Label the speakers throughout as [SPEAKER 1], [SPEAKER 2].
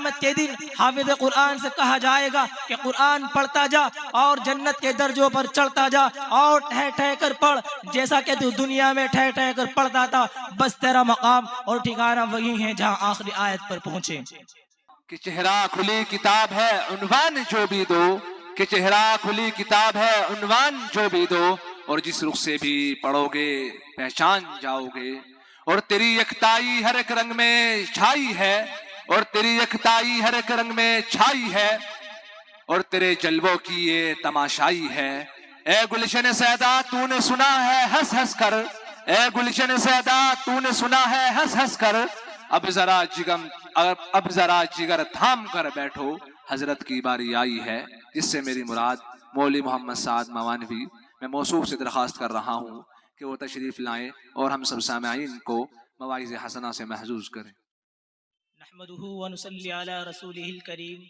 [SPEAKER 1] क़यामत के दिन हाफिज़ कुरान से कहा जाएगा कि कुरान पढ़ता जा और जन्नत के दर्जों पर चढ़ता जा और ठह ठह कर पढ़, जैसा कि तू दुनिया में ठह ठह कर पढ़ता था। बस तेरा मकाम और ठिकाना वही है जहाँ आखिरी आयत पर पहुंचे
[SPEAKER 2] कि चेहरा खुली किताब है उन्वान जो भी दो, कि चेहरा खुली किताब है उन्वान जो भी दो, और जिस रुख से भी पढ़ोगे पहचान जाओगे। और तेरी यकताई हर एक रंग में छाई है, और तेरी यकताई हर एक रंग में छाई है, और तेरे जलवों की ये तमाशाई है। ए गुलशन सैदा तूने सुना है हंस हंस कर, ए गुलशन सैदा तूने सुना है हंस हंस कर, अब जरा जिगर थाम कर बैठो, हजरत की बारी आई है। जिससे मेरी मुराद मौली मोहम्मद साद मवानवी, मैं मौसूफ से दरख्वास्त कर रहा हूँ कि वो तशरीफ लाएं और हम सब सामईन को मवाइज़ हसना से महजूज करें।
[SPEAKER 1] नहमदुहु व नुसल्ली अला रसूलिहिल करीम,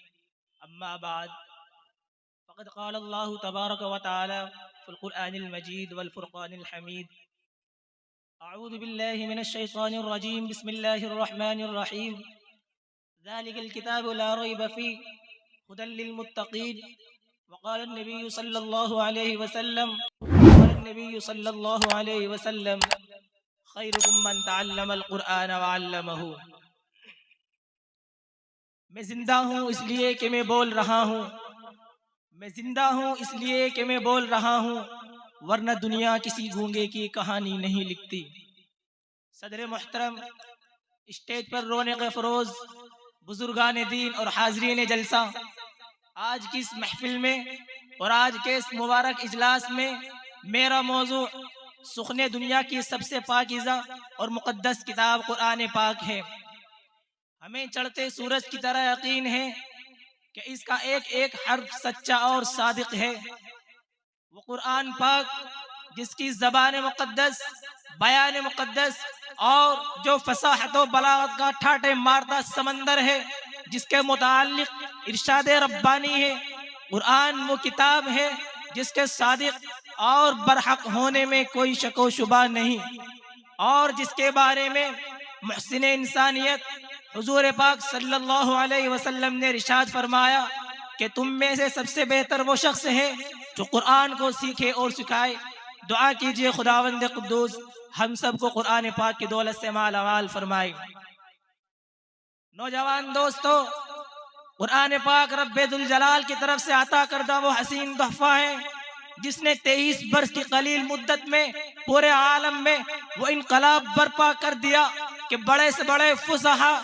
[SPEAKER 1] अम्मा बाद, फ़क़द क़ाल अल्लाहु तबारक व तआला फ़िल क़ुरआनिल मजीद वल फ़ुरक़ानिल हमीद, अऊज़ु बिल्लाहि मिनश शैतानिर रजीम, बिस्मिल्लाहिर रहमानिर रहीम, ज़ालिकल किताबु ला रैब फ़ीह हुदल लिल मुत्तक़ीन, वक़ाल नबी सल्लल्लाहु अलैहि वसल्लम खैरुकुम मन तअल्लमल क़ुरआन व अल्लमहु। मैं जिंदा हूँ इसलिए कि मैं बोल रहा हूँ, मैं जिंदा हूँ इसलिए कि मैं बोल रहा हूँ, वरना दुनिया किसी गूंगे की कहानी नहीं लिखती। सदर मुहतरम, स्टेज पर रोने के फरोज बुजुर्गान दीन और हाजरीन जलसा, आज की इस महफिल में और आज के इस मुबारक इजलास में मेरा मौजू सुखने दुनिया की सबसे पाकीज़ा और मुक़द्दस किताब कुरान पाक है। हमें चढ़ते सूरज की तरह यकीन है कि इसका एक एक हर्फ सच्चा और सादिक है। वो कुरान पाक जिसकी ज़बान मुक़द्दस, बयान मुक़द्दस और जो फसाहत व बलागत का ठाटे मारता समंदर है, जिसके मुताल्लिक़ इरशाद रब्बानी है। कुरान वो किताब है जिसके सादिक और बरहक होने में कोई शक व शुबा नहीं, और जिसके बारे में मुहसिन इंसानियत हुजूर पाक सल्लल्लाहु अलैहि वसल्लम ने इरशाद फरमाया कि तुम में से सबसे बेहतर वो शख्स है जो कुरान को सीखे और सिखाए। दुआ कीजिए खुदावंद कुद्दूस हम सब को कुरान पाक की दौलत से मालामाल फरमाए। नौजवान दोस्तों, कुरान पाक रब्बे दुल जलाल की तरफ से अता करदा वो हसीन तोहफा है जिसने 23 बरस की कलील मुद्दत में पूरे आलम में वो इनकलाब बर्पा कर दिया कि बड़े से बड़े फुसहा,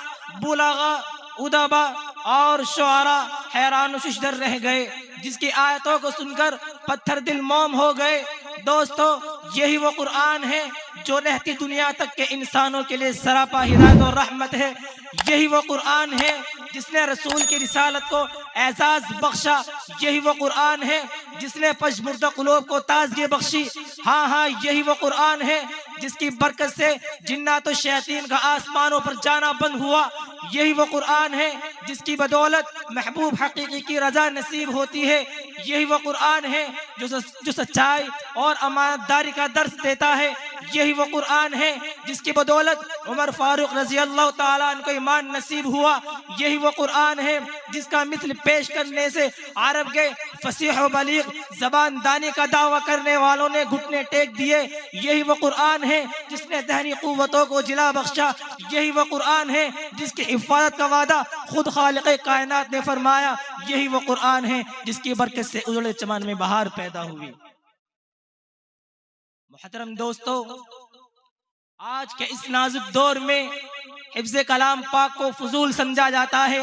[SPEAKER 1] बुलागा, उदबा और शुआरा हैरान शुशदर रह गए, जिसकी आयतों को सुनकर पत्थर दिल मोम हो गए। दोस्तों, यही वो कुरान है जो रहती दुनिया तक के इंसानों के लिए सरापा हिदायत और रहमत है। यही वो कुरान है जिसने रसूल की रिसालत को एजाज बख्शा। यही वो कुरान है जिसने पशमुर्दा कुलूब को ताजगी बख्शी। हाँ, यही वो कुरान है जिसकी बरकत से जिन्नात और शैतान का आसमानों पर जाना बंद हुआ। यही वो कुरान है जिसकी बदौलत महबूब हकीकी की रजा नसीब होती है। यही वो कुरान है जो सच्चाई और अमानतदारी का दर्स देता है। यही वो कुरान है जिसकी बदौलत उमर फारूक रजी अल्लाह ताला अन्हु को ईमान नसीब हुआ। यही वो कुरान है जिसका मिसल पेश करने से अरब के फसीह व बलीग जबान दानी का दावा करने वालों ने घुटने टेक दिए। यही वो कुरान है जिसने दहनी कुव्वतों को जिला बख्शा। यही वो कुरान है जिसकी हिफाजत का वादा खुद खालिक कायनात ने फरमाया। यही वो कुरान है जिसकी बरकत से उजड़े चमन में बहार पैदा हुई। मुहतरम दोस्तों, आज के इस नाजुक दौर में हिफ्ज़े कलाम पाक को फजूल समझा जाता है,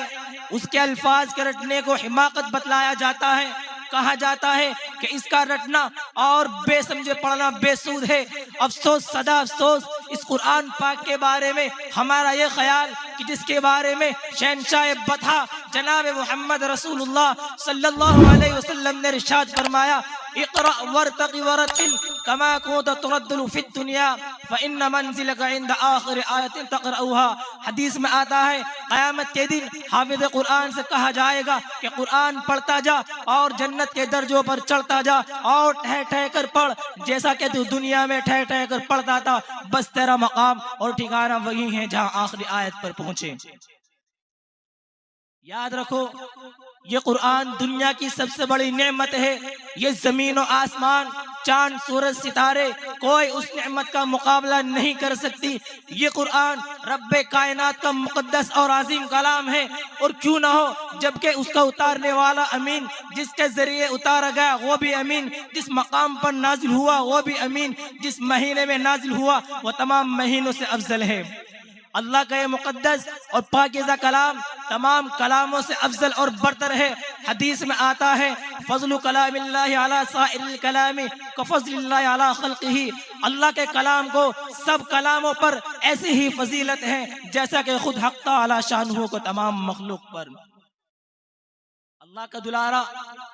[SPEAKER 1] उसके अल्फाज के रटने को हिमाकत बतलाया जाता है। कहा जाता है कि इसका रटना और बेसमझे पढ़ना बेसूद है। अफसोस, सदा अफसोस इस कुरान पाक के बारे में हमारा ये ख्याल कि जिसके बारे में शहनशाह बता जनाब मोहम्मद रसूलुल्लाह सल्लल्लाहु अलैहि वसल्लम ने इरशाद फरमाया, इक़रा वर्तक़ि वरतिल कमा कुंत तुरद्दुल फिद दुनिया फ़इन्न मंज़िलका इंद आखिर आयतिन तक़रऊहा। हदीस में आता है क़यामत के दिन हाफिज़ कुरान से कहा जाएगा कि कुरान पढ़ता जा और जन्नत के दर्जों पर चढ़ता जा और ठह ठह कर पढ़, जैसा कि तू दुनिया में ठह ठह कर पढ़ता था। बस तेरा मकाम और ठिकाना वही है जहाँ आखिरी आयत पर पहुंचे। याद रखो, ये कुरान दुनिया की सबसे बड़ी नेमत है। ये जमीन और आसमान, चांद, सूरज, सितारे, कोई उस नेमत का मुकाबला नहीं कर सकती। ये कुरान रब्बे कायनात का मुकद्दस और अजीम कलाम है। और क्यों ना हो, जबकि उसका उतारने वाला अमीन, जिसके जरिए उतारा गया वो भी अमीन, जिस मकाम पर नाजिल हुआ वो भी अमीन, जिस महीने में नाजिल हुआ वो तमाम महीनों से अफजल है। अल्लाह का ये मुकद्दस और पाकीज़ा कलाम तमाम कलामों से अफजल और बरतर है। हदीस में आता है, फज़लु कलामिल्लाहि अला साइरिल कलामी कफ़ज़लिल्लाहि अला खल्क़िही। अल्लाह के कलाम को सब कलामों पर ऐसी ही फजीलत है जैसा कि खुद हक़ तआला शानुहु को तमाम मखलूक पर। अल्लाह का दुलारा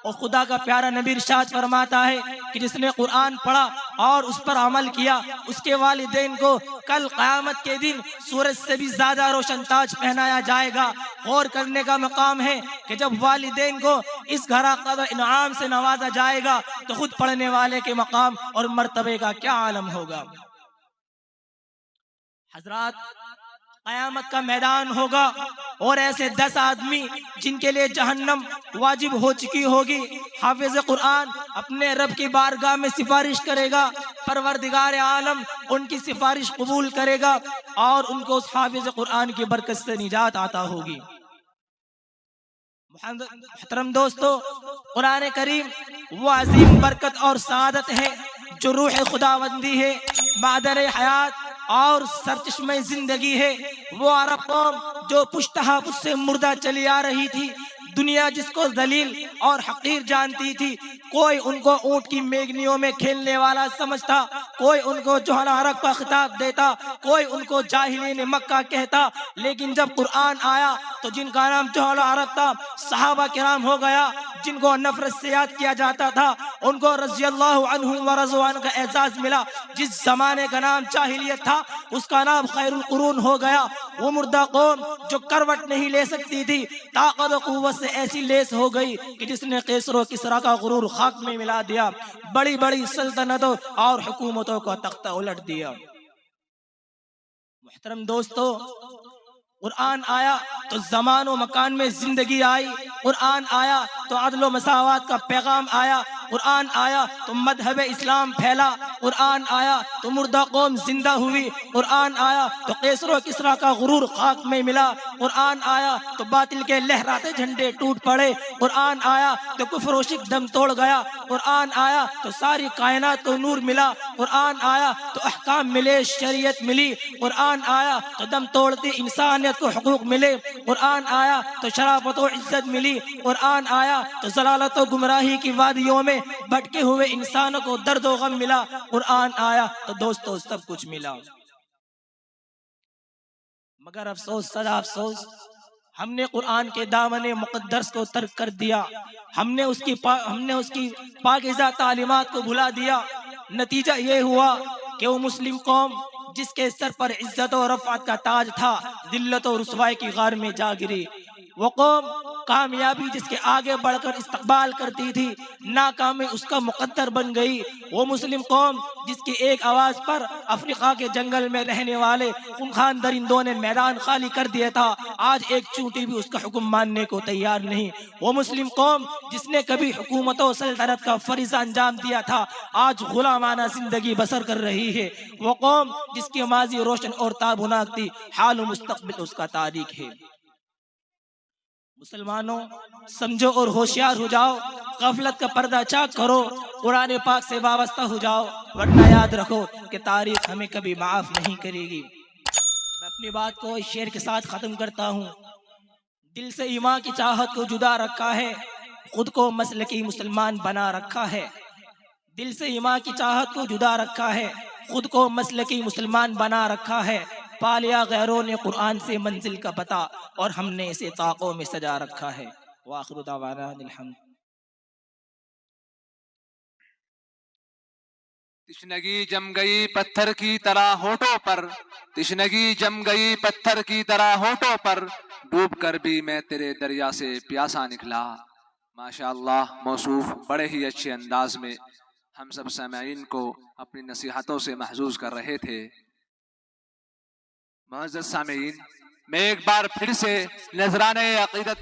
[SPEAKER 1] और खुदा का प्यारा नबी इरशाद फरमाता है कि जिसने कुरान पढ़ा और उस पर अमल किया, उसके वालिदैन को कल क़यामत के दिन सूरज से भी ज्यादा रोशन ताज पहनाया जाएगा। गौर करने का मकाम है कि जब वालिदैन को इस घरा क़दर इनाम से नवाजा जाएगा तो खुद पढ़ने वाले के मकाम और मर्तबे का क्या आलम होगा। हजरात, क़यामत का मैदान होगा और ऐसे 10 आदमी जिनके लिए जहन्नम वाजिब हो चुकी होगी, हाफिज कुरान अपने रब की बारगाह में सिफारिश करेगा। परवरदिगार आलम उनकी सिफारिश कबूल करेगा और उनको उस हाफिज कुरान की बरकत से निजात आता होगी। मोहतरम दोस्तों, कुरान करीम वो अजीम बरकत और सादत है जो रूह खुदावंदी है, मादर हयात और सरचश्मे जिंदगी है। वो अरब कौम जो पुश्तहा उससे मुर्दा चली आ रही थी, दुनिया जिसको दलील और हकीर जानती थी, कोई उनको ऊंट की मेगनियों में खेलने वाला समझता, कोई उनको जोहल अरब का खिताब देता, कोई उनको जाहिलीन मक्का कहता। लेकिन जब कुरान आया तो जिनका नाम जोहल अरब था सहाबा किराम हो गया, जिनको नफरत से याद किया जाता था उनको रज़ियल्लाहु अन्हुम व रज़वान का एजाज मिला। जिस जमाने का नाम जाहिलियत था उसका नाम खैरुल कुरून हो गया। वो मुर्दा कौम जो करवट नहीं ले सकती थी, ताकत और कुव्वत से ऐसी लेस हो गई कि जिसने कैसर और किसरा का गुरूर खाक में मिला दिया, बड़ी बड़ी सल्तनतों और हुकूमतों का तख्ता उलट दिया। मुहतरम दोस्तों, कुरान आया तो ज़मान व मकान में जिंदगी आई, कुरान आया तो अदल व मसावत का पैगाम आया, कुरान आया तो मजहब इस्लाम फैला, कुरान आया तो मुर्दा कौम जिंदा हुई, कुरान आया तो कैसर व किसरा का गुरूर खाक में मिला, कुरान आया तो बातिल के लहराते झंडे टूट पड़े, कुरान आया तो कुफ्र व शिर्क दम तोड़ गया, कुरान आया तो सारी कायनात को नूर मिला, कुरान आया तो अहकाम मिले, शरीयत मिली, कुरान आया तो दम तोड़ती इंसानियत को हुकूक मिले, कुरान आया तो शराफत व इज्जत मिली, कुरान आया तो जलालत व गुमराही की वादियों में भटके हुए इंसानों को दर्द व गम मिला, कुरान आया तो दोस्तों सब कुछ मिला। मगर अफसोस, सदा अफसोस, हमने कुरान के दामने मुकद्दस को तर्क कर दिया, हमने उसकी पाकीज़ा तालीमात को भुला दिया। नतीजा ये हुआ कि वो मुस्लिम कौम जिसके सर पर इज्जत और रफ़अत का ताज था, दिल्लत और रुसवाई की गार में जा गिरी। वो कौम कामयाबी जिसके आगे बढ़कर इस्तकबाल करती थी, नाकामी उसका मुकद्दर बन गई। वो मुस्लिम कौम जिसकी एक आवाज पर अफ्रीका के जंगल में रहने वाले खूंखार दरिंदों ने मैदान खाली कर दिया था, आज एक चूंटी भी उसका हुक्म मानने को तैयार नहीं। वो मुस्लिम कौम जिसने कभी हुकूमत और सल्तनत का फरीज़ा अंजाम दिया था, आज गुलामाना जिंदगी बसर कर रही है। वो कौम जिसकी माजी रोशन और ताबुनाक थी, हाल और मुस्तकबिल उसका तारीख है। मुसलमानों, समझो और होशियार हो जाओ, गफलत का पर्दा चाक करो, कुरान पाक से वाबस्ता हो जाओ, वरना याद रखो कि तारीख हमें कभी माफ नहीं करेगी। मैं अपनी बात को इस शेर के साथ खत्म करता हूँ। दिल से ईमान की चाहत को जुदा रखा है, खुद को मसलकी मुसलमान बना रखा है। दिल से ईमान की चाहत को जुदा रखा है, खुद को मसलकी मुसलमान बना रखा है। पा लिया गैरों ने कुरान से मंजिल का पता, और हमने इसे ताकों में सजा रखा है। वाखिरु दावाना अनिल हम्द।
[SPEAKER 2] तिश्नगी जम गई पत्थर की तरह होठों पर, तिश्नगी जम गई पत्थर की तरह होठों पर, डूब कर भी मैं तेरे दरिया से प्यासा निकला। माशाअल्लाह, मौसूफ बड़े ही अच्छे अंदाज में हम सब सामईन को अपनी नसीहतों से महजूज कर रहे थे। मुअज़्ज़ज़ सामईन, मैं एक बार फिर से नजराने अक़ीदत